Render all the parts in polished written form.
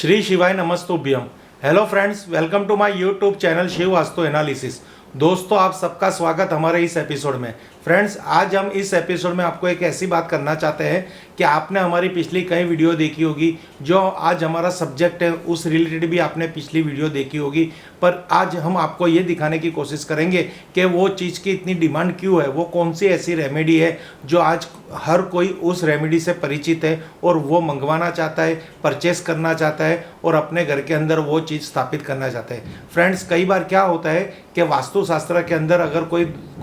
श्री शिवाय नमस्तुभ्यम। Hello friends, welcome to my YouTube channel Shiv Vastu analysis. दोस्तों, आप सबका स्वागत हमारे इस एपिसोड में। फ्रेंड्स, आज हम इस एपिसोड में आपको एक ऐसी बात करना चाहते हैं कि आपने हमारी पिछली कई वीडियो देखी होगी। जो आज हमारा सब्जेक्ट है उस रिलेटेड भी आपने पिछली वीडियो देखी होगी, पर आज हम आपको ये दिखाने की कोशिश करेंगे कि वो चीज़ की इतनी डिमांड क्यों है, वो कौन सी ऐसी रेमेडी है जो आज हर कोई उस रेमेडी से परिचित है और वो मंगवाना चाहता है, परचेस करना चाहता है और अपने घर के अंदर वो चीज़ स्थापित करना चाहता है। फ्रेंड्स, कई बार क्या होता है कि वास्तुशास्त्र के अंदर अगर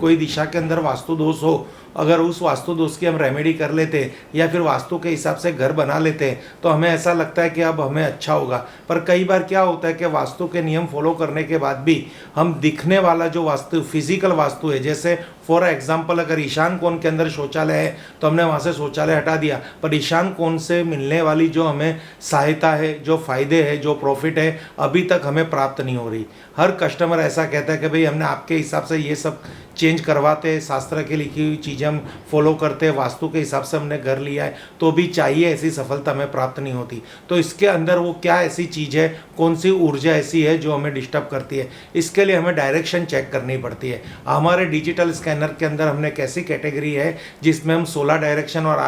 कोई दिशा के अंदर वास्तु दोष हो, अगर उस वास्तु दोष की हम रेमेडी कर लेते हैं या फिर वास्तु के हिसाब से घर बना लेते हैं तो हमें ऐसा लगता है कि अब हमें अच्छा होगा। पर कई बार क्या होता है कि वास्तु के नियम फॉलो करने के बाद भी हम दिखने वाला जो वास्तु फिजिकल वास्तु है, जैसे फॉर एग्जाम्पल अगर ईशान कोण के अंदर शौचालय है तो हमने वहाँ से शौचालय हटा दिया, पर ईशान कोण से मिलने वाली जो हमें सहायता है, जो फायदे हैं, जो प्रॉफिट है, अभी तक हमें प्राप्त नहीं हो रही। हर कस्टमर ऐसा कहता है कि भाई हमने आपके हिसाब से ये सब चेंज करवाते, शास्त्र की लिखी हुई चीज़ें हम फॉलो करते, वास्तु के हिसाब से हमने घर लिया है, तो भी चाहिए ऐसी सफलता हमें प्राप्त नहीं होती। तो इसके अंदर वो क्या ऐसी चीज़ है, कौन सी ऊर्जा ऐसी है जो हमें डिस्टर्ब करती है, इसके लिए हमें डायरेक्शन चेक करनी पड़ती है। हमारे डिजिटल स्कैनर के अंदर हमने एक ऐसी कैटेगरी है जिसमें हम 16 डायरेक्शन और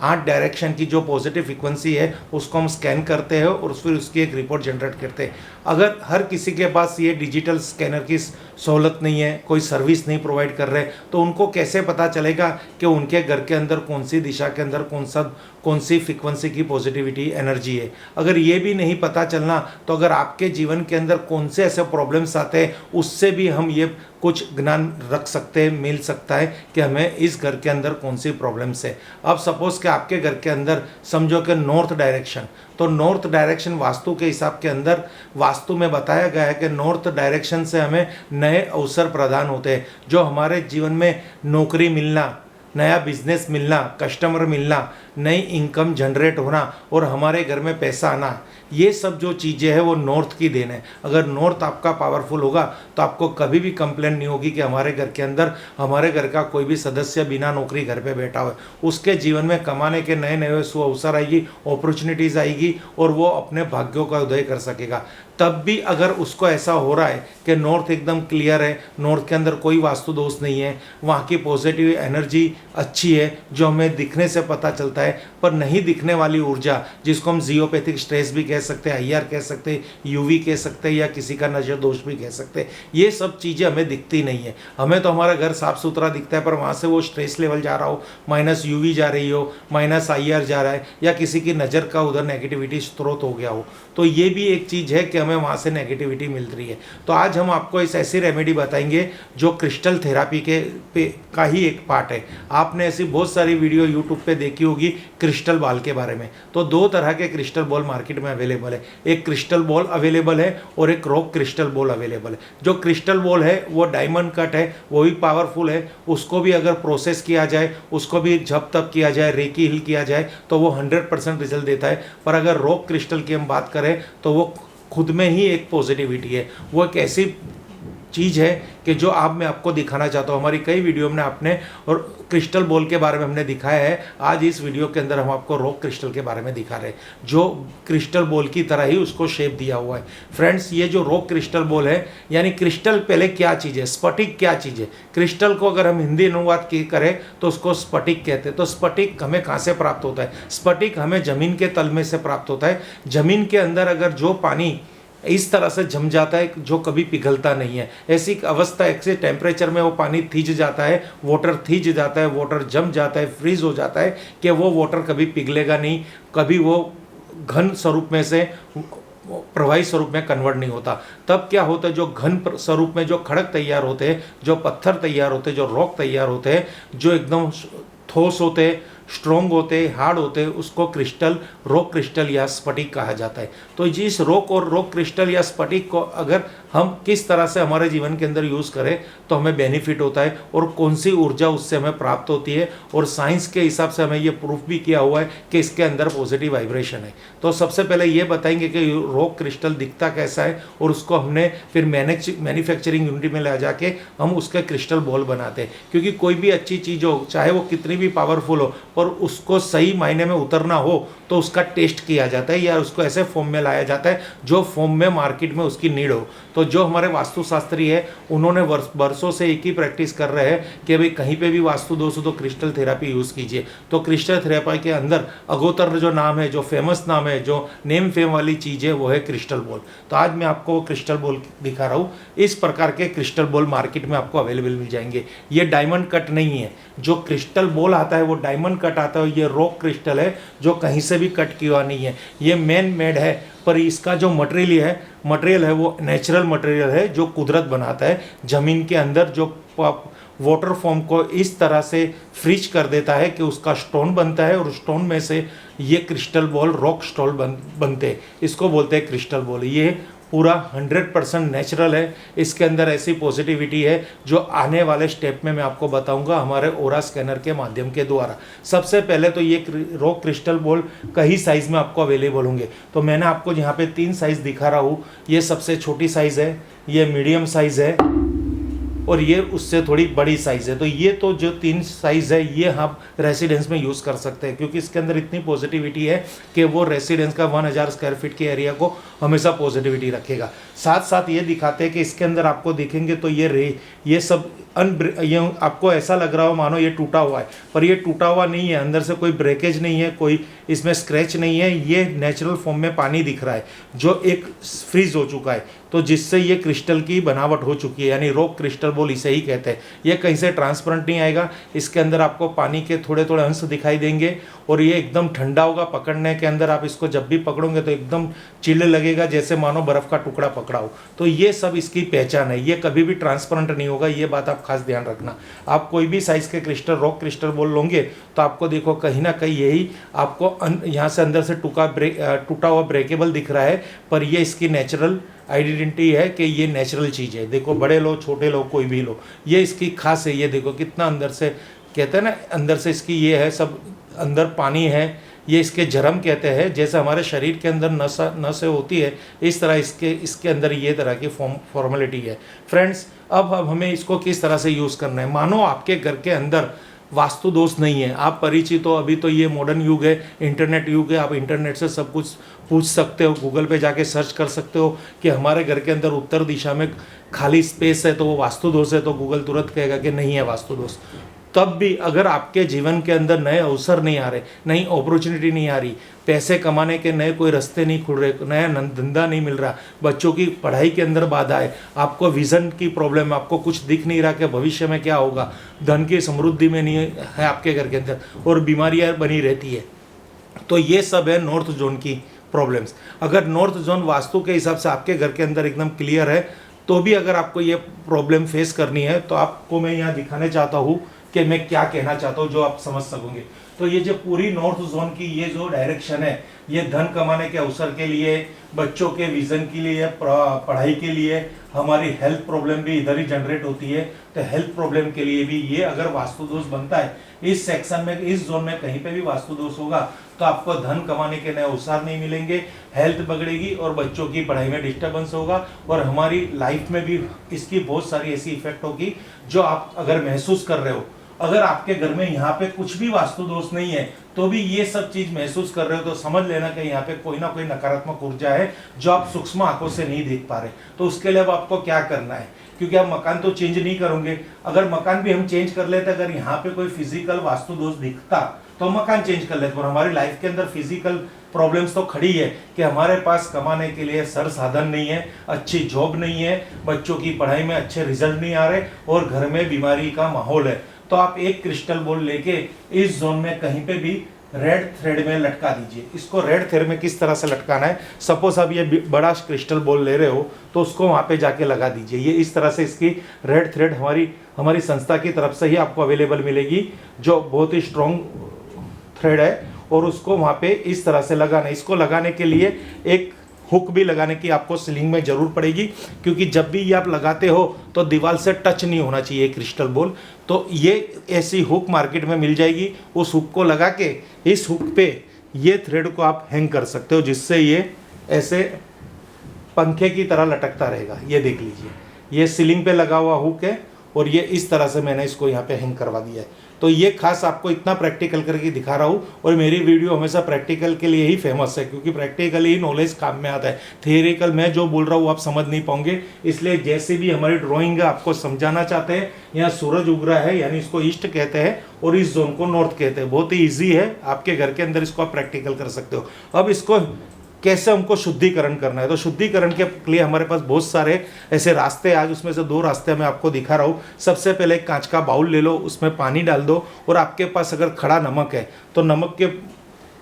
8 डायरेक्शन की जो पॉजिटिव फ्रिक्वेंसी है उसको हम स्कैन करते हैं और फिर उसकी एक रिपोर्ट जनरेट करते हैं। अगर हर किसी के पास ये डिजिटल स्कैनर की सहूलत नहीं है, कोई सर्विस नहीं प्रोवाइड कर रहे, तो उनको कैसे पता चलेगा कि उनके घर के अंदर कौन सी दिशा के अंदर कौन सी फ्रिक्वेंसी की पॉजिटिविटी एनर्जी है। अगर ये भी नहीं पता चलना तो अगर आपके जीवन के अंदर कौन से ऐसे प्रॉब्लम्स आते हैं उससे भी हम ये कुछ ज्ञान रख सकते हैं, मिल सकता है कि हमें इस घर के अंदर कौन सी प्रॉब्लम्स है। अब सपोज कि आपके घर के अंदर समझो कि नॉर्थ डायरेक्शन, तो नॉर्थ डायरेक्शन वास्तु के हिसाब के अंदर वास्तु में बताया गया है कि नॉर्थ डायरेक्शन से हमें नए अवसर प्रदान होते हैं, जो हमारे जीवन में नौकरी मिलना, नया बिजनेस मिलना, कस्टमर मिलना, नई इनकम जनरेट होना और हमारे घर में पैसा आना, ये सब जो चीज़ें हैं वो नॉर्थ की देन है। अगर नॉर्थ आपका पावरफुल होगा तो आपको कभी भी कंप्लेंट नहीं होगी कि हमारे घर के अंदर हमारे घर का कोई भी सदस्य बिना नौकरी घर पे बैठा हुआ है। उसके जीवन में कमाने के नए नए अवसर आएगी, अपॉर्चुनिटीज़ आएगी और वो अपने भाग्यों का उदय कर सकेगा। तब भी अगर उसको ऐसा हो रहा है कि नॉर्थ एकदम क्लियर है, नॉर्थ के अंदर कोई वास्तु दोष नहीं है, वहाँ की पॉजिटिव एनर्जी अच्छी है जो हमें दिखने से पता चलता है, पर नहीं दिखने वाली ऊर्जा जिसको हम जियोपैथिक स्ट्रेस भी कह सकते हैं, IR कह सकते हैं, UV कह सकते हैं या किसी का नजर दोष भी कह सकते हैं, ये सब चीज़ें हमें दिखती नहीं है। हमें तो हमारा घर साफ सुथरा दिखता है, पर वहाँ से वो स्ट्रेस लेवल जा रहा हो, -UV जा रही हो, -IR जा रहा है, या किसी की नज़र का उधर नेगेटिविटी स्रोत हो गया हो, तो ये भी एक चीज़ है कि हमें वहाँ से नेगेटिविटी मिल रही है। तो आज हम आपको इस ऐसी रेमेडी बताएंगे जो क्रिस्टल थेरापी का ही एक पार्ट है। आपने ऐसी बहुत सारी वीडियो यूट्यूब पे देखी होगी क्रिस्टल बॉल के बारे में। तो दो तरह के क्रिस्टल बॉल मार्केट में अवेलेबल है, एक क्रिस्टल बॉल अवेलेबल है और एक रॉक क्रिस्टल बॉल अवेलेबल है। जो क्रिस्टल बॉल है वो डायमंड कट है, वो भी पावरफुल है, उसको भी अगर प्रोसेस किया जाए, उसको भी जब तक किया जाए, रेकी हिल किया जाए तो वो 100% रिजल्ट देता है। पर अगर रॉक क्रिस्टल की हम बात करें तो वो खुद में ही एक पॉजिटिविटी है, वो एक ऐसी चीज़ है कि जो मैं आपको दिखाना चाहता हूँ। हमारी कई वीडियो में आपने और क्रिस्टल बॉल के बारे में हमने दिखाया है, आज इस वीडियो के अंदर हम आपको रॉक क्रिस्टल के बारे में दिखा रहे हैं, जो क्रिस्टल बॉल की तरह ही उसको शेप दिया हुआ है। फ्रेंड्स, ये जो रॉक क्रिस्टल बॉल है, यानी क्रिस्टल पहले क्या चीज़ है, स्फटिक क्या चीज़ है। क्रिस्टल को अगर हम हिंदी अनुवाद करें तो उसको स्फटिक कहते हैं। तो स्फटिक हमें कहाँ से प्राप्त होता है? स्फटिक हमें ज़मीन के तल में से प्राप्त होता है। ज़मीन के अंदर अगर जो पानी इस तरह से जम जाता है जो कभी पिघलता नहीं है, ऐसी अवस्था, ऐसे टेम्परेचर में वो पानी थिज जाता है, वाटर थिज जाता है, वाटर जम जाता है, फ्रीज हो जाता है कि वो वाटर कभी पिघलेगा नहीं, कभी वो घन स्वरूप में से प्रवाही स्वरूप में कन्वर्ट नहीं होता। तब क्या होता है, जो घन स्वरूप में जो खड़क तैयार होते हैं, जो पत्थर तैयार होते हैं, जो रॉक तैयार होते हैं, जो एकदम ठोस होते हैं, स्ट्रॉन्ग होते, हार्ड होते, उसको क्रिस्टल, रॉक क्रिस्टल या स्फटिक कहा जाता है। तो जिस रॉक और रॉक क्रिस्टल या स्फटिक को अगर हम किस तरह से हमारे जीवन के अंदर यूज़ करें तो हमें बेनिफिट होता है और कौन सी ऊर्जा उससे हमें प्राप्त होती है, और साइंस के हिसाब से हमें ये प्रूफ भी किया हुआ है कि इसके अंदर पॉजिटिव वाइब्रेशन है। तो सबसे पहले ये बताएंगे कि रॉक क्रिस्टल दिखता कैसा है और उसको हमने फिर मैन्युफैक्चरिंग यूनिट में ले जाके हम उसके क्रिस्टल बॉल बनाते हैं। क्योंकि कोई भी अच्छी चीज़ हो, चाहे वो कितनी भी पावरफुल हो, पर उसको सही मायने में उतरना हो तो उसका टेस्ट किया जाता है या उसको ऐसे फॉर्म में लाया जाता है जो फॉर्म में मार्केट में उसकी नीड हो। तो जो हमारे वास्तुशास्त्री है उन्होंने वर्षों से एक ही प्रैक्टिस कर रहे हैं कि भाई कहीं पे भी वास्तु दोष हो तो क्रिस्टल थेरापी यूज़ कीजिए। तो क्रिस्टल थेरापी के अंदर अगोतर जो नाम है, जो फेमस नाम है, जो नेम फेम वाली चीज़ है वो है क्रिस्टल बॉल। तो आज मैं आपको वो क्रिस्टल बॉल दिखा रहा हूँ। इस प्रकार के क्रिस्टल बॉल मार्केट में आपको अवेलेबल मिल जाएंगे। ये डायमंड कट नहीं है, जो क्रिस्टल बॉल आता है वो डायमंड कट आता है। ये रॉक क्रिस्टल है जो कहीं से भी कट किया नहीं है, ये मैन मेड है। पर इसका जो मटेरियल है वो नेचुरल मटेरियल है जो कुदरत बनाता है। ज़मीन के अंदर जो वाटर फॉर्म को इस तरह से फ्रीज कर देता है कि उसका स्टोन बनता है और स्टोन में से ये क्रिस्टल बॉल रॉक स्टोन बनते हैं। इसको बोलते हैं क्रिस्टल बॉल। ये पूरा 100% नेचुरल है। इसके अंदर ऐसी पॉजिटिविटी है जो आने वाले स्टेप में मैं आपको बताऊंगा हमारे ओरा स्कैनर के माध्यम के द्वारा। सबसे पहले तो ये रॉक क्रिस्टल बॉल कई साइज़ में आपको अवेलेबल होंगे। तो मैंने आपको यहाँ पे 3 साइज़ दिखा रहा हूँ। ये सबसे छोटी साइज़ है, ये मीडियम साइज़ है और ये उससे थोड़ी बड़ी साइज़ है। तो ये तो जो 3 साइज़ है ये हम रेसिडेंस में यूज़ कर सकते हैं क्योंकि इसके अंदर इतनी पॉजिटिविटी है कि वो रेसिडेंस का 1000 स्क्वायर फीट के एरिया को हमेशा पॉजिटिविटी रखेगा। साथ साथ ये दिखाते हैं कि इसके अंदर आपको देखेंगे तो ये सब ये आपको ऐसा लग रहा हो मानो ये टूटा हुआ है, पर ये टूटा हुआ नहीं है। अंदर से कोई ब्रेकेज नहीं है, कोई इसमें स्क्रैच नहीं है। ये नेचुरल फॉर्म में पानी दिख रहा है जो एक फ्रीज हो चुका है, तो जिससे ये क्रिस्टल की बनावट हो चुकी है, यानी रॉक क्रिस्टल बॉल इसे ही कहते हैं। ये कहीं से ट्रांसपेरेंट नहीं आएगा। इसके अंदर आपको पानी के थोड़े थोड़े अंश दिखाई देंगे और ये एकदम ठंडा होगा। पकड़ने के अंदर आप इसको जब भी पकड़ोगे तो एकदम चिल्ड लगेगा, जैसे मानो बर्फ़ का टुकड़ा पकड़ा हो। तो ये सब इसकी पहचान है। ये कभी भी ट्रांसपेरेंट नहीं होगा, ये बात आप खास ध्यान रखना। आप कोई भी साइज़ के क्रिस्टल रॉक क्रिस्टल बॉल लोगे तो आपको देखो कहीं ना कहीं यही आपको यहाँ से अंदर से टूटा हुआ ब्रेकेबल दिख रहा है, पर ये इसकी नेचुरल आइडेंटिटी है कि ये नेचुरल चीज़ है। देखो बड़े लो छोटे लो कोई भी लो, ये इसकी खास है। ये देखो कितना अंदर से कहते हैं ना, अंदर से इसकी ये है सब अंदर पानी है। ये इसके जरम कहते हैं। जैसे हमारे शरीर के अंदर नसें होती है इस तरह इसके अंदर ये तरह की फॉर्मेलिटी है। फ्रेंड्स अब हमें इसको किस तरह से यूज़ करना है। मानो आपके घर के अंदर वास्तु दोष नहीं है, आप परिचित हो। अभी तो ये मॉडर्न युग है, इंटरनेट युग है। आप इंटरनेट से सब कुछ पूछ सकते हो, गूगल पे जाके सर्च कर सकते हो कि हमारे घर के अंदर उत्तर दिशा में खाली स्पेस है तो वो वास्तु दोष है, तो गूगल तुरंत कहेगा कि नहीं है वास्तु दोष। तब भी अगर आपके जीवन के अंदर नए अवसर नहीं आ रहे, नई अपॉर्चुनिटी नहीं आ रही, पैसे कमाने के नए कोई रास्ते नहीं खुल रहे, नया धंधा नहीं मिल रहा, बच्चों की पढ़ाई के अंदर बाधा है, आपको विज़न की प्रॉब्लम है, आपको कुछ दिख नहीं रहा कि भविष्य में क्या होगा, धन की समृद्धि में नहीं है आपके घर के अंदर और बीमारियां बनी रहती है, तो ये सब है नॉर्थ जोन की प्रॉब्लम्स। अगर नॉर्थ जोन वास्तु के हिसाब से आपके घर के अंदर एकदम क्लियर है तो भी अगर आपको ये प्रॉब्लम फेस करनी है तो आपको मैं यहाँ दिखाने चाहता हूँ कि मैं क्या कहना चाहता हूँ जो आप समझ सकोगे। तो ये जो पूरी नॉर्थ जोन की ये जो डायरेक्शन है, ये धन कमाने के अवसर के लिए, बच्चों के विजन के लिए, पढ़ाई के लिए, हमारी हेल्थ प्रॉब्लम भी इधर ही जनरेट होती है। तो हेल्थ प्रॉब्लम के लिए भी ये अगर वास्तु दोष बनता है इस सेक्शन में, इस जोन में कहीं पे भी वास्तु दोष होगा तो आपको धन कमाने के नए अवसर नहीं मिलेंगे, हेल्थ बिगड़ेगी और बच्चों की पढ़ाई में डिस्टर्बेंस होगा और हमारी लाइफ में भी इसकी बहुत सारी ऐसी इफेक्ट होगी जो आप अगर महसूस कर रहे हो। अगर आपके घर में यहाँ पे कुछ भी वास्तु दोष नहीं है तो भी ये सब चीज महसूस कर रहे हो तो समझ लेना कि यहाँ पे कोई ना कोई नकारात्मक ऊर्जा है जो आप सूक्ष्म आंखों से नहीं देख पा रहे। तो उसके लिए अब आपको क्या करना है, क्योंकि आप मकान तो चेंज नहीं करोगे। अगर मकान भी हम चेंज कर लेते, अगर यहाँ पे कोई फिजिकल वास्तु दोष दिखता तो मकान चेंज कर लेते, और हमारी लाइफ के अंदर फिजिकल प्रॉब्लम्स तो खड़ी है कि हमारे पास कमाने के लिए सर साधन नहीं है, अच्छी जॉब नहीं है, बच्चों की पढ़ाई में अच्छे रिजल्ट नहीं आ रहे और घर में बीमारी का माहौल है। तो आप एक क्रिस्टल बॉल लेके इस जोन में कहीं पे भी रेड थ्रेड में लटका दीजिए। इसको रेड थ्रेड में किस तरह से लटकाना है, सपोज आप ये बड़ा क्रिस्टल बॉल ले रहे हो तो उसको वहाँ पे जाके लगा दीजिए। ये इस तरह से इसकी रेड थ्रेड हमारी संस्था की तरफ से ही आपको अवेलेबल मिलेगी, जो बहुत ही स्ट्रॉन्ग थ्रेड है, और उसको वहाँ पे इस तरह से लगाना है। इसको लगाने के लिए एक हुक भी लगाने की आपको सीलिंग में ज़रूर पड़ेगी, क्योंकि जब भी ये आप लगाते हो तो दीवार से टच नहीं होना चाहिए क्रिस्टल बॉल। तो ये ऐसी हुक मार्केट में मिल जाएगी, उस हुक को लगा के इस हुक पे ये थ्रेड को आप हैंग कर सकते हो, जिससे ये ऐसे पंखे की तरह लटकता रहेगा। ये देख लीजिए, ये सीलिंग पे लगा हुआ हुक है और ये इस तरह से मैंने इसको यहाँ पे हैंग करवा दिया है। तो ये खास आपको इतना प्रैक्टिकल करके दिखा रहा हूँ, और मेरी वीडियो हमेशा प्रैक्टिकल के लिए ही फेमस है, क्योंकि प्रैक्टिकल ही नॉलेज काम में आता है। थियरिकल मैं जो बोल रहा हूँ आप समझ नहीं पाओगे, इसलिए जैसे भी हमारी ड्राइंग है आपको समझाना चाहते हैं। यहाँ सूरज उग रहा है यानी इसको ईस्ट कहते हैं, और इस जोन को नॉर्थ कहते हैं। बहुत ही ईजी है, आपके घर के अंदर इसको आप प्रैक्टिकल कर सकते हो। अब इसको कैसे हमको शुद्धिकरण करना है, तो शुद्धिकरण के लिए हमारे पास बहुत सारे ऐसे रास्ते, आज उसमें से 2 रास्ते मैं आपको दिखा रहा हूँ। सबसे पहले एक कांच का बाउल ले लो, उसमें पानी डाल दो, और आपके पास अगर खड़ा नमक है तो नमक के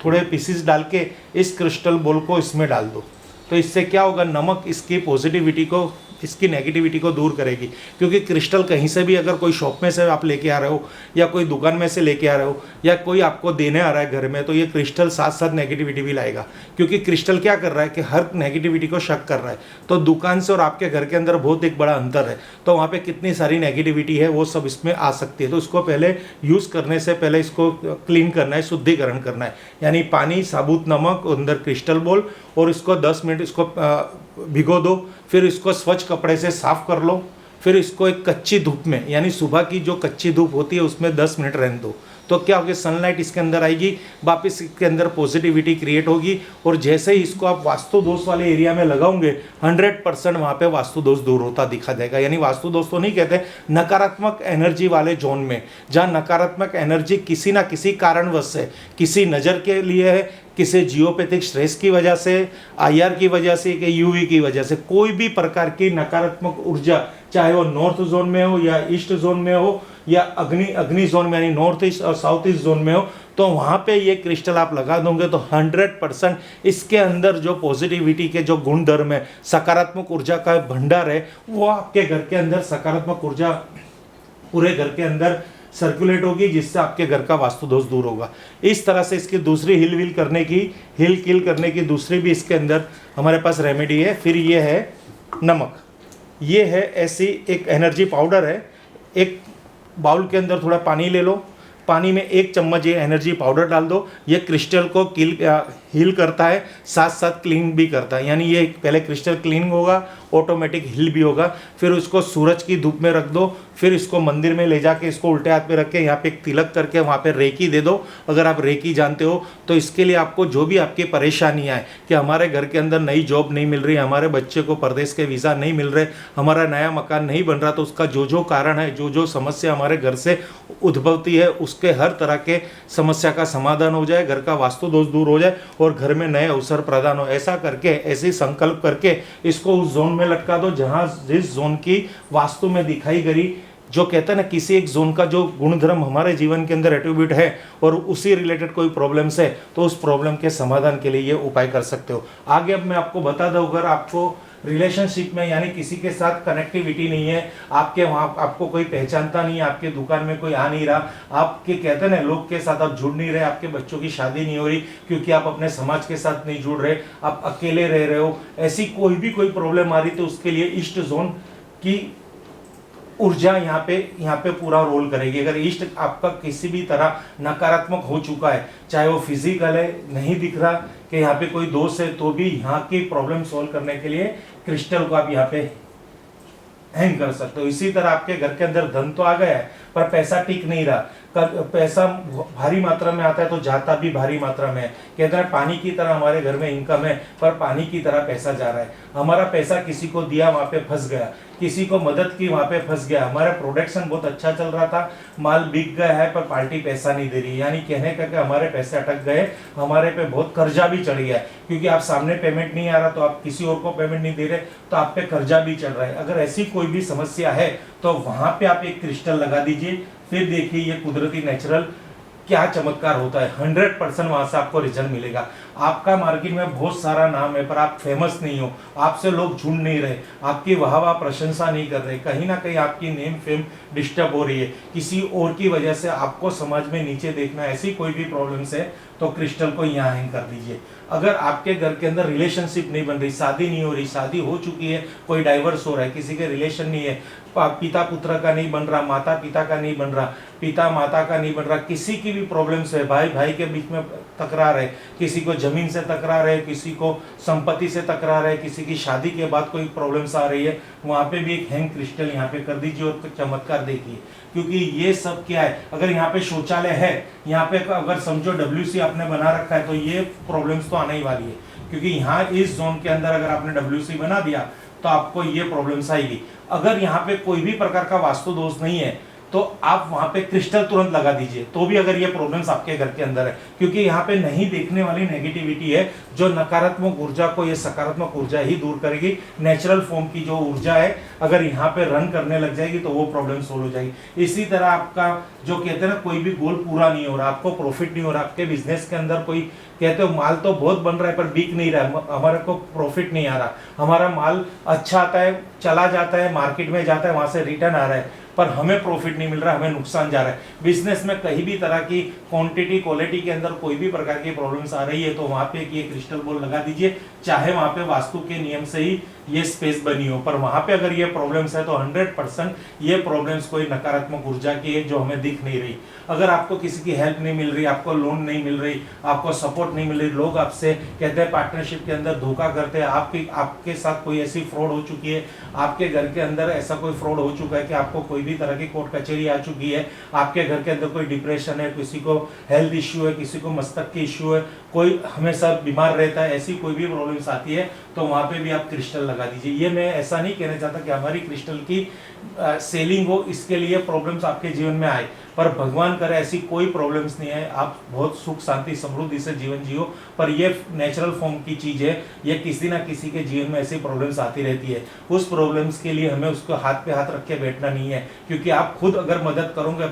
थोड़े पीसीस डाल के इस क्रिस्टल बॉल को इसमें डाल दो। तो इससे क्या होगा, नमक इसकी पॉजिटिविटी को, इसकी नेगेटिविटी को दूर करेगी। क्योंकि क्रिस्टल कहीं से भी अगर कोई शॉप में से आप लेके आ रहे हो, या कोई दुकान में से लेके आ रहे हो, या कोई आपको देने आ रहा है घर में, तो ये क्रिस्टल साथ साथ नेगेटिविटी भी लाएगा। क्योंकि क्रिस्टल क्या कर रहा है कि हर नेगेटिविटी को शक कर रहा है। तो दुकान से और आपके घर के अंदर बहुत एक बड़ा अंतर है, तो वहाँ पे कितनी सारी नेगेटिविटी है वो सब इसमें आ सकती है। तो इसको पहले यूज़ करने से पहले इसको क्लीन करना है, शुद्धिकरण करना है। यानी पानी, साबुत नमक, अंदर क्रिस्टल बॉल, और इसको 10 मिनट इसको भिगो दो। फिर इसको स्वच्छ कपड़े से साफ कर लो। फिर इसको एक कच्ची धूप में, यानी सुबह की जो कच्ची धूप होती है उसमें 10 मिनट रहने दो। तो क्या होगा, सनलाइट इसके अंदर आएगी, वापस इसके अंदर पॉजिटिविटी क्रिएट होगी, और जैसे ही इसको आप वास्तु दोष वाले एरिया में लगाओगे 100% वहाँ पे वास्तु दोष दूर होता दिखा देगा। यानी वास्तु दोष तो नहीं कहते, नकारात्मक एनर्जी वाले जोन में, जहाँ नकारात्मक एनर्जी किसी ना किसी कारणवश से, किसी नज़र के लिए है, किसी जियोपैथिक स्ट्रेस की वजह से, आईआर की वजह से, कि यूवी की वजह से, कोई भी प्रकार की नकारात्मक ऊर्जा, चाहे वो नॉर्थ जोन में हो या ईस्ट जोन में हो या अग्नि जोन में, यानी नॉर्थ ईस्ट और साउथ ईस्ट जोन में हो, तो वहाँ पे ये क्रिस्टल आप लगा दोगे तो 100% इसके अंदर जो पॉजिटिविटी के जो गुण धर्म है, सकारात्मक ऊर्जा का भंडार है, वो आपके घर के अंदर सकारात्मक ऊर्जा पूरे घर के अंदर सर्कुलेट होगी, जिससे आपके घर का वास्तु दोष दूर होगा। इस तरह से इसकी दूसरी हिल किल करने की दूसरी भी इसके अंदर हमारे पास रेमेडी है। फिर ये है नमक, ये है ऐसी एक एनर्जी पाउडर है। एक बाउल के अंदर थोड़ा पानी ले लो, पानी में 1 चम्मच ये एनर्जी पाउडर डाल दो। ये क्रिस्टल को हील करता है, साथ साथ क्लीन भी करता है। यानी ये पहले क्रिस्टल क्लीन होगा, ऑटोमेटिक हील भी होगा। फिर उसको सूरज की धूप में रख दो। फिर इसको मंदिर में ले जाके इसको उल्टे हाथ पे रख के यहाँ पे एक तिलक करके वहाँ पे रेकी दे दो। अगर आप रेकी जानते हो तो इसके लिए आपको जो भी आपकी परेशानियाँ हैं कि हमारे घर के अंदर नई जॉब नहीं मिल रही, हमारे बच्चे को परदेश के वीज़ा नहीं मिल रहे, हमारा नया मकान नहीं बन रहा, तो उसका जो जो कारण है, जो जो समस्या हमारे घर से उद्भवती है, उसके हर तरह के समस्या का समाधान हो जाए, घर का वास्तु दोष दूर हो जाए और घर में नए अवसर प्रदान हो। ऐसा करके, ऐसे संकल्प करके इसको उस जोन में लटका दो जहाँ जिस जोन की वास्तु में दिखाई गई, जो कहते हैं ना, किसी एक जोन का जो गुणधर्म हमारे जीवन के अंदर एट्रीब्यूट है और उसी रिलेटेड कोई प्रॉब्लम्स है, तो उस प्रॉब्लम के समाधान के लिए ये उपाय कर सकते हो। आगे अब मैं आपको बता दूं, अगर आपको रिलेशनशिप में यानी किसी के साथ कनेक्टिविटी नहीं है, आपके वहाँ आपको कोई पहचानता नहीं है, आपके दुकान में कोई आ नहीं रहा, आपके कहते हैं ना लोग के साथ आप जुड़ नहीं रहे, आपके बच्चों की शादी नहीं हो रही क्योंकि आप अपने समाज के साथ नहीं जुड़ रहे, आप अकेले रह रहे हो, ऐसी कोई भी कोई प्रॉब्लम आ रही, तो उसके लिए ईस्ट जोन की ऊर्जा यहाँ पे पूरा रोल करेगी। अगर ईस्ट आपका किसी भी तरह नकारात्मक हो चुका है, चाहे वो फिजिकल है, नहीं दिख रहा कि यहाँ पे कोई दोष है, तो भी यहाँ की प्रॉब्लम सॉल्व करने के लिए क्रिस्टल को आप यहाँ पे हैंग कर सकते हो। इसी तरह आपके घर के अंदर धन तो आ गया है पर पैसा टिक नहीं रहा, पैसा भारी मात्रा में आता है तो जाता भी भारी मात्रा में है। कहते हैं पानी की तरह हमारे घर में इनकम है पर पानी की तरह पैसा जा रहा है। हमारा पैसा किसी को दिया, वहाँ पे फंस गया, किसी को मदद की, वहाँ पे फंस गया। हमारा प्रोडक्शन बहुत अच्छा चल रहा था, माल बिक गया है पर पार्टी पैसा नहीं दे रही, यानी कहने का कि हमारे पैसे अटक गए, हमारे पे बहुत कर्जा भी चढ़ गया क्योंकि आप सामने पेमेंट नहीं आ रहा तो आप किसी और को पेमेंट नहीं दे रहे, तो आप पे कर्जा भी चल रहा है। अगर ऐसी कोई भी समस्या है तो वहाँ पे आप एक क्रिस्टल लगा दीजिए, फिर देखिए ये कुदरती नेचुरल क्या चमत्कार होता है। 100% वहां से आपको रिजल्ट मिलेगा। आपका मार्केट में बहुत सारा नाम है पर आप फेमस नहीं हो, आपसे लोग जुड़ नहीं रहे, आपकी वाह प्रशंसा नहीं कर रहे, कहीं ना कहीं आपकी नेम फेम डिस्टर्ब हो रही है, किसी और की वजह से आपको समाज में नीचे देखना, ऐसी कोई भी प्रॉब्लम्स है तो क्रिस्टल को यहाँ हैंग कर दीजिए। अगर आपके घर के अंदर रिलेशनशिप नहीं बन रही, शादी नहीं हो रही, शादी हो चुकी है, कोई डाइवर्स हो रहा है, किसी के रिलेशन नहीं है, पिता पुत्र का नहीं बन रहा, माता पिता का नहीं बन रहा, पिता माता का नहीं बन रहा, किसी की भी प्रॉब्लम्स है, भाई भाई के बीच में तकरार है, किसी को ज़मीन से तकरार है, किसी को संपत्ति से तकरार है, किसी की शादी के बाद कोई प्रॉब्लम्स आ रही है, वहाँ पे भी एक हैंग क्रिस्टल यहाँ पे कर दीजिए और चमत्कार देखिए। क्योंकि ये सब क्या है, अगर यहाँ पे शौचालय है, यहाँ पे अगर समझो WC आपने बना रखा है, तो ये प्रॉब्लम्स तो आने ही वाली है। क्योंकि यहाँ इस जोन के अंदर अगर आपने WC बना दिया तो आपको ये प्रॉब्लम्स आएगी। अगर यहाँ पे कोई भी प्रकार का वास्तु दोष नहीं है तो आप वहां पे क्रिस्टल तुरंत लगा दीजिए, तो भी अगर ये प्रॉब्लम्स आपके घर के अंदर है। क्योंकि यहाँ पे नहीं देखने वाली नेगेटिविटी है, जो नकारात्मक ऊर्जा को ये सकारात्मक ऊर्जा ही दूर करेगी। नेचुरल फॉर्म की जो ऊर्जा है अगर यहाँ पे रन करने लग जाएगी तो वो प्रॉब्लम सोल्व हो जाएगी। इसी तरह आपका जो कहते हैं ना, कोई भी गोल पूरा नहीं हो रहा, आपको प्रॉफिट नहीं हो रहा, आपके बिजनेस के अंदर कोई कहते हो माल तो बहुत बन रहा है पर बिक नहीं रहा है, हमारे को प्रॉफिट नहीं आ रहा, हमारा माल अच्छा आता है, चला जाता है, मार्केट में जाता है, वहां से रिटर्न आ रहा है, पर हमें प्रॉफिट नहीं मिल रहा, हमें नुकसान जा रहा है। बिजनेस में कहीं भी तरह की क्वांटिटी क्वालिटी के अंदर कोई भी प्रकार की प्रॉब्लम्स आ रही है तो वहां पे ये क्रिस्टल बॉल लगा दीजिए, चाहे वहां पे वास्तु के नियम से ही ये स्पेस बनी हो, पर वहां पे अगर ये प्रॉब्लम्स है तो 100% ये प्रॉब्लम्स कोई नकारात्मक ऊर्जा की है जो हमें दिख नहीं रही। अगर आपको किसी की हेल्प नहीं मिल रही, आपको लोन नहीं मिल रही, आपको सपोर्ट नहीं मिल रही, लोग आपसे कहते हैं पार्टनरशिप के अंदर धोखा करते हैं, आपके साथ कोई ऐसी फ्रॉड हो चुकी है, आपके घर के अंदर ऐसा कोई फ्रॉड हो चुका है कि आपको कोई भी तरह की कोर्ट कचहरी आ चुकी है, आपके घर के अंदर कोई डिप्रेशन है, किसी को हेल्थ इश्यू है, किसी को मस्तक की इश्यू है, कोई हमेशा बीमार रहता है, ऐसी कोई भी प्रॉब्लम्स आती है तो वहां पे भी आप क्रिस्टल लगा दीजिए। ये मैं ऐसा नहीं कहना चाहता कि हमारी क्रिस्टल की सेलिंग हो, इसके लिए प्रॉब्लम्स आपके जीवन में आए, पर भगवान करे ऐसी कोई प्रॉब्लम्स नहीं है, आप बहुत सुख शांति समृद्धि से जीवन जियो। पर ये नेचुरल फॉर्म की चीज है, ये किसी ना किसी के जीवन में ऐसी प्रॉब्लम्स आती रहती है। उस प्रॉब्लम्स के लिए हमें उसको हाथ पे हाथ रख के बैठना नहीं है, क्योंकि आप खुद अगर मदद करोगे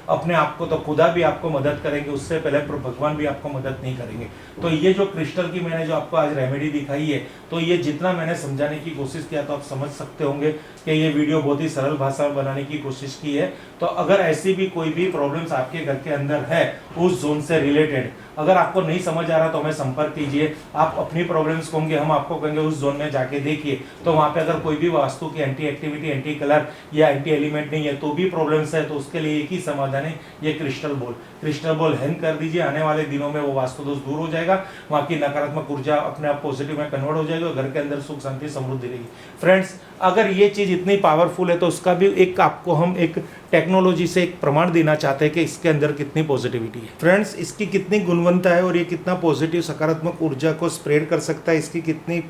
अपने आप को तो खुदा भी आपको मदद करेंगे, उससे पहले भगवान भी आपको मदद नहीं करेंगे। तो ये जो क्रिस्टल की मैंने जो आपको आज रेमेडी दिखाई है, तो ये जितना मैंने समझाने की कोशिश किया तो आप समझ सकते होंगे कि ये वीडियो बहुत ही सरल भाषा में बनाने की कोशिश की है। तो अगर ऐसी भी कोई भी प्रॉब्लम्स आपके घर के अंदर है उस जोन से रिलेटेड, अगर आपको नहीं समझ आ रहा तो हमें संपर्क कीजिए। आप अपनी प्रॉब्लम्स होंगे, हम आपको कहेंगे उस जोन में जाके देखिए, तो वहां पे अगर कोई भी वास्तु की एंटी एक्टिविटी, एंटी कलर या एंटी एलिमेंट नहीं है तो भी प्रॉब्लम्स है, तो उसके लिए एक ही समाधान है, ये क्रिस्टल बॉल हैंग कर दीजिए। आने वाले दिनों में वो वास्तु दोष दूर हो जाएगा, वहां की नकारात्मक ऊर्जा अपने आप पॉजिटिव में कन्वर्ट हो जाएगी और घर के अंदर सुख शांति समृद्धि रहेगी। फ्रेंड्स, अगर ये चीज इतनी पावरफुल है तो उसका भी एक आपको हम एक टेक्नोलॉजी से एक प्रमाण देना चाहते हैं कि इसके अंदर कितनी पॉजिटिविटी है। फ्रेंड्स, इसकी कितनी गुणवत्ता है और ये कितना पॉजिटिव सकारात्मक ऊर्जा को स्प्रेड कर सकता है, इसकी कितनी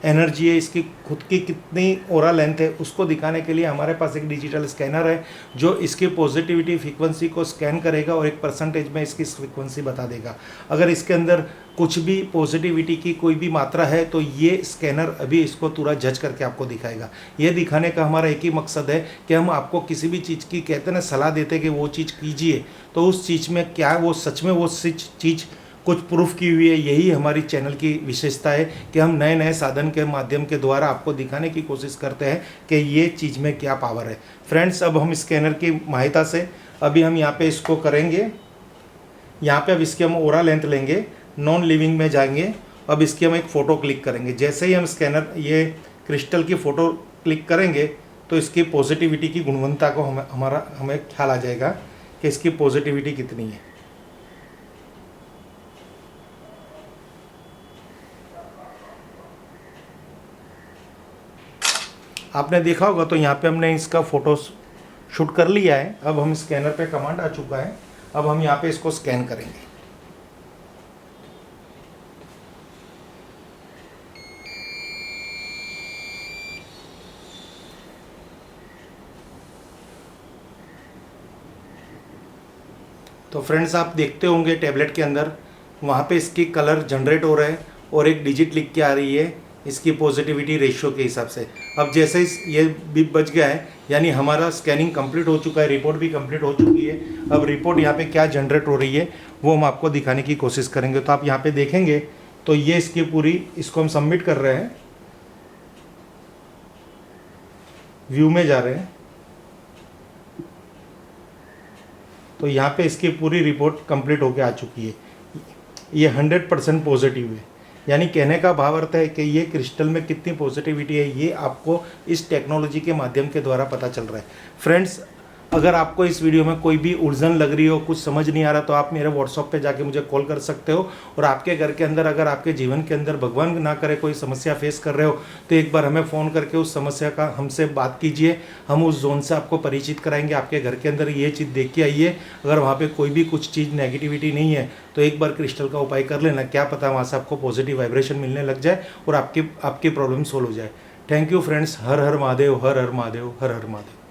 एनर्जी है, इसकी खुद की कितनी ओरा लेंथ है, उसको दिखाने के लिए हमारे पास एक डिजिटल स्कैनर है जो इसकी पॉजिटिविटी फ्रीक्वेंसी को स्कैन करेगा और एक परसेंटेज में इसकी फ्रीक्वेंसी बता देगा। अगर इसके अंदर कुछ भी पॉजिटिविटी की कोई भी मात्रा है तो ये स्कैनर अभी इसको पूरा जज करके आपको दिखाएगा। ये दिखाने का हमारा एक ही मकसद है कि हम आपको किसी भी चीज़ की कहते हैं ना सलाह देते कि वो चीज़ कीजिए, तो उस चीज़ में क्या वो सच में वो चीज़ कुछ प्रूफ की हुई है। यही हमारी चैनल की विशेषता है कि हम नए नए साधन के माध्यम के द्वारा आपको दिखाने की कोशिश करते हैं कि ये चीज़ में क्या पावर है। फ्रेंड्स, अब हम स्कैनर की सहायता से अभी हम यहाँ पे इसको करेंगे। यहाँ पे अब इसकी हम ओरा लेंथ लेंगे, नॉन लिविंग में जाएंगे, अब इसकी हम एक फ़ोटो क्लिक करेंगे। जैसे ही हम स्कैनर ये क्रिस्टल की फ़ोटो क्लिक करेंगे तो इसकी पॉजिटिविटी की गुणवत्ता को हमें ख्याल आ जाएगा कि इसकी पॉजिटिविटी कितनी है। आपने देखा होगा तो यहाँ पे हमने इसका फ़ोटो शूट कर लिया है। अब हम स्कैनर पे कमांड आ चुका है, अब हम यहाँ पे इसको स्कैन करेंगे। तो फ्रेंड्स, आप देखते होंगे टैबलेट के अंदर वहाँ पे इसकी कलर जनरेट हो रहा है और एक डिजिट लिख के आ रही है इसकी पॉजिटिविटी रेशियो के हिसाब से। अब जैसे ये बिप बज गया है, यानी हमारा स्कैनिंग कंप्लीट हो चुका है, रिपोर्ट भी कंप्लीट हो चुकी है। अब रिपोर्ट यहाँ पे क्या जनरेट हो रही है वो हम आपको दिखाने की कोशिश करेंगे। तो आप यहाँ पे देखेंगे तो ये इसकी पूरी, इसको हम सबमिट कर रहे हैं, व्यू में जा रहे हैं, तो यहाँ पे इसकी पूरी रिपोर्ट कंप्लीट होके आ चुकी है। ये 100% पॉजिटिव है, यानी कहने का भाव अर्थ है कि ये क्रिस्टल में कितनी पॉजिटिविटी है ये आपको इस टेक्नोलॉजी के माध्यम के द्वारा पता चल रहा है। फ्रेंड्स, अगर आपको इस वीडियो में कोई भी उलझन लग रही हो, कुछ समझ नहीं आ रहा, तो आप मेरे व्हाट्सएप पे जाके मुझे कॉल कर सकते हो। और आपके घर के अंदर, अगर आपके जीवन के अंदर भगवान ना करे कोई समस्या फेस कर रहे हो, तो एक बार हमें फ़ोन करके उस समस्या का हमसे बात कीजिए। हम उस जोन से आपको परिचित कराएंगे। आपके घर के अंदर ये चीज़ देख के आइए। अगर वहाँ पर कोई भी कुछ चीज़ नेगेटिविटी नहीं है तो एक बार क्रिस्टल का उपाय कर लेना, क्या पता वहाँ से आपको पॉजिटिव वाइब्रेशन मिलने लग जाए और आपकी प्रॉब्लम सोल्व हो जाए। Thank you friends. Her her Mahadev, her her Mahadev, her her Mahadev.